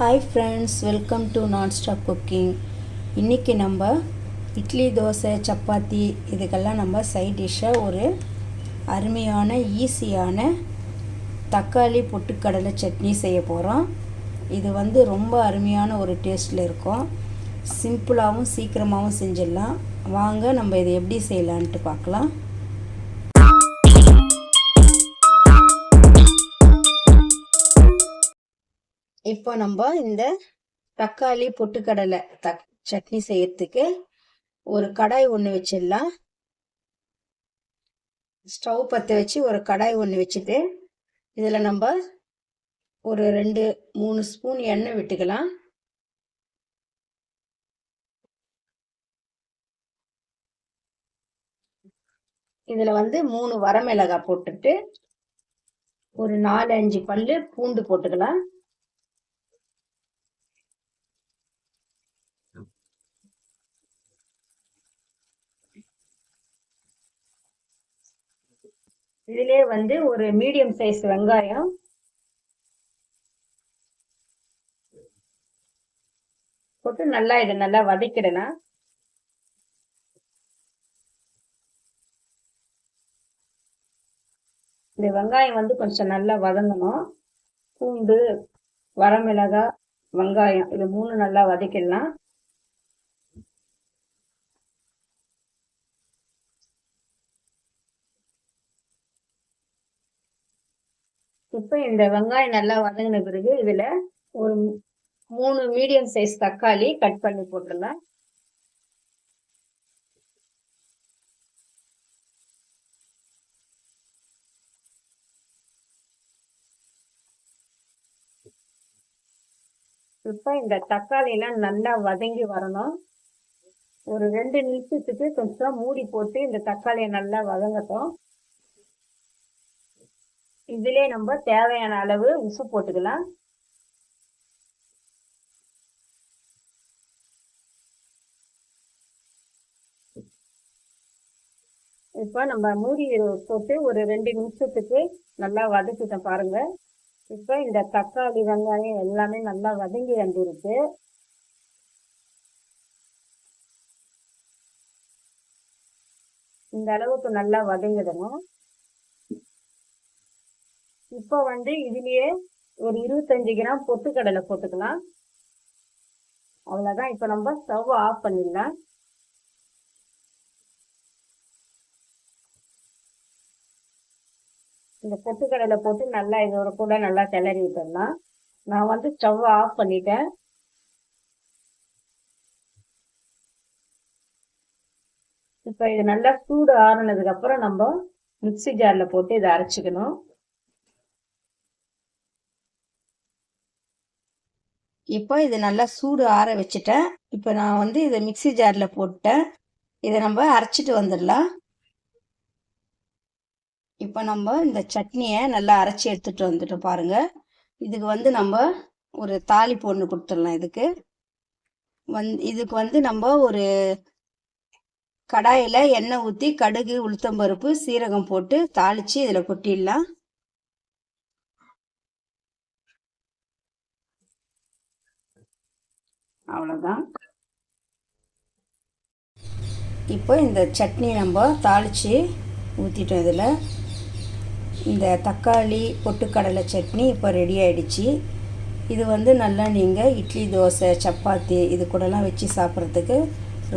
Hi friends, welcome to nonstop cooking. இன்றைக்கி நம்ம இட்லி, தோசை, சப்பாத்தி இதுக்கெல்லாம் நம்ம சைட் டிஷ்ஷாக ஒரு அருமையான ஈஸியான தக்காளி பொட்டுக்கடலை சட்னி செய்ய போகிறோம். இது ரொம்ப அருமையான ஒரு டேஸ்ட்டில் இருக்கும். சிம்பிளாகவும் சீக்கிரமாகவும் செஞ்சிடலாம். வாங்க நம்ம இதை எப்படி செய்யலான்ட்டு பார்க்கலாம். இப்போ நம்ம இந்த தக்காளி பொட்டுக்கடலை சட்னி செய்யறதுக்கு ஒரு கடாய் ஒன்று வச்சிடலாம். ஸ்டவ் பற்ற வச்சு ஒரு கடாய் ஒன்று வச்சுட்டு இதில் நம்ம ஒரு 2-3 ஸ்பூன் எண்ணெய் விட்டுக்கலாம். இதில் 3 வரமிளகாய் போட்டுட்டு ஒரு 4-5 பல்லு பூண்டு போட்டுக்கலாம். இதிலே ஒரு மீடியம் சைஸ் வெங்காயம், போட்டு இதை நல்லா வதக்கிடலாம். இந்த வெங்காயம் கொஞ்சம் நல்லா வதங்கணும். பூண்டு, வரமிளகாய், வெங்காயம் இது 3 நல்லா வதக்கிடலாம். இப்போ இந்த வெங்காயம் நல்லா வதங்கின பிறகு இதில் ஒரு 3 மீடியம் சைஸ் தக்காளி கட் பண்ணி போட்டுடலாம். இப்போ இந்த தக்காளியெல்லாம் நல்லா வதங்கி வரணும். ஒரு 2 நிமிஷத்துக்கு கொஞ்சம் மூடி போட்டு இந்த தக்காளியை நல்லா வதங்கட்டும். இதிலே நம்ம தேவையான அளவு உப்பு போட்டுக்கலாம். இப்போ நம்ம மூடி போட்டு ஒரு 2 நிமிஷத்துக்கு நல்லா வதக்கிட்டோம் பாருங்க. இப்போ இந்த தக்காளி, வெங்காயம் எல்லாமே நல்லா வதங்கி வந்துருக்கு. இந்த அளவுக்கு நல்லா வதங்கிடணும். இப்போ இதுலயே ஒரு 25 கிராம் பொட்டுக்கடலை போட்டுக்கலாம். அவ்வளவுதான். இப்போ நம்ம ஸ்டவ் ஆஃப் பண்ணிடலாம். இந்த பொட்டுக்கடலை போட்டு நல்லா இதோட கூட நல்லா கிளறி விட்டுடலாம். நான் ஸ்டவ் ஆஃப் பண்ணிட்டேன். இப்போ இது நல்லா சூடு ஆறுனதுக்கு அப்புறம் நம்ம மிக்சி ஜார்ல போட்டு இதை அரைச்சிக்கணும். இப்போ இது நல்லா சூடு ஆற வச்சுட்டேன். இப்போ நான் இதை மிக்சி ஜாரில் போட்டேன். இதை நம்ம அரைச்சிட்டு வந்துடலாம். இப்போ நம்ம இந்த சட்னியை நல்லா அரைச்சி எடுத்துகிட்டு வந்துட்டோம் பாருங்கள். இதுக்கு நம்ம ஒரு தாளிப்பு ஒன்று கொடுத்துடலாம். இதுக்கு நம்ம ஒரு கடாயில் எண்ணெய் ஊற்றி கடுகு, உளுத்தம்பருப்பு, சீரகம் போட்டு தாளித்து இதில் கொட்டிடலாம். அவ்வளோதான். இப்போ இந்த சட்னி நம்ம தாளித்து ஊற்றிட்டோம். இதில் இந்த தக்காளி பொட்டுக்கடலை சட்னி இப்போ ரெடி ஆகிடுச்சு. இது நல்லா நீங்கள் இட்லி, தோசை, சப்பாத்தி இது கூடலாம் வச்சு சாப்பிட்றதுக்கு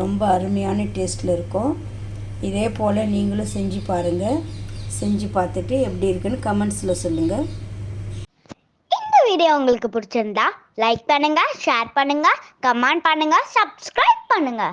ரொம்ப அருமையான டேஸ்ட்டில் இருக்கும். இதே போல் நீங்களும் செஞ்சு பாருங்கள். செஞ்சு பார்த்துட்டு எப்படி இருக்குன்னு கமெண்ட்ஸில் சொல்லுங்கள். வீடியோ உங்களுக்கு பிடிச்சிருந்தா லைக் பண்ணுங்க, ஷேர் பண்ணுங்க, கமெண்ட் பண்ணுங்க, சப்ஸ்கிரைப் பண்ணுங்க.